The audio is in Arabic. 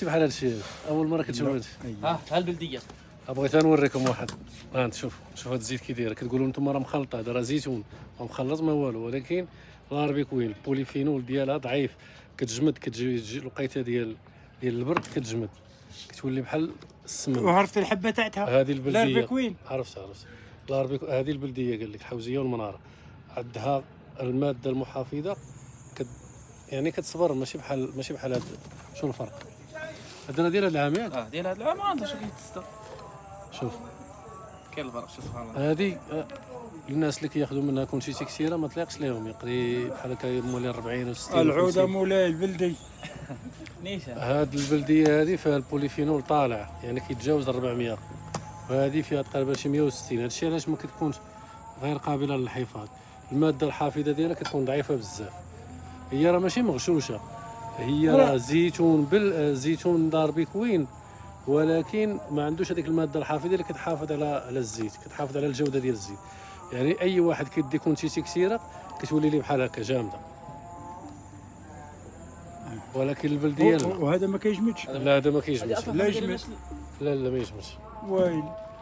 بحال هادشي اول مره كتشوف هادشي. ها البلديه بغيت نوريكم واحد. انت شوف هاد الزيت كي داير، كتقولوا نتوما راه مخلط، هذا راه زيتون ومخلط ما والو، ولكن الاربيكوين البوليفينول ديالها ضعيف، كتجمد، كتجي الوقيته ديال البرد كتجمد، كتولي بحال السمن. وعرفت الحبه تاعتها هذه البلديه الاربيكوين. عرفت هذه البلديه قال لك حوزيه والمناره عندها الماده المحافظه يعني كتصبر، ماشي بحال هاد. شنو الفرق؟ هذا ديال هاد العام ياك؟ ديال هاد العام ما عندهاش كيتستا. شوف كاين الفرق شوف سبحان الله. هذه الناس اللي كياخذوا منها كونشيتي كثيره ما تليقش لهم، يقري بحال هكا مولي 40 و60 العوده مولاي البلدي. نيشان هاد البلديه هذه فيها البوليفينول طالع، يعني كيتجاوز 400، وهذه فيها تقريبا شي 160. هادشي علاش ما كتكونش غير قابله للحفاظ. الماده الحافظه ديالها كتكون ضعيفه بزاف. هي راه ماشي مغشوشه، هي راه زيتون باربيكوين، ولكن ما عندوش هذيك الماده الحافظه اللي كتحافظ على الزيت، كتحافظ على الجوده ديال الزيت. يعني اي واحد كيدي كونتيتي كثيره كتولي ليه بحال هكا جامده. ولكن البلديه لا. وهذا ما كيجمدش. لا هذا ما كيجمدش. لا يجمد. لا ما يجمدش. ويلي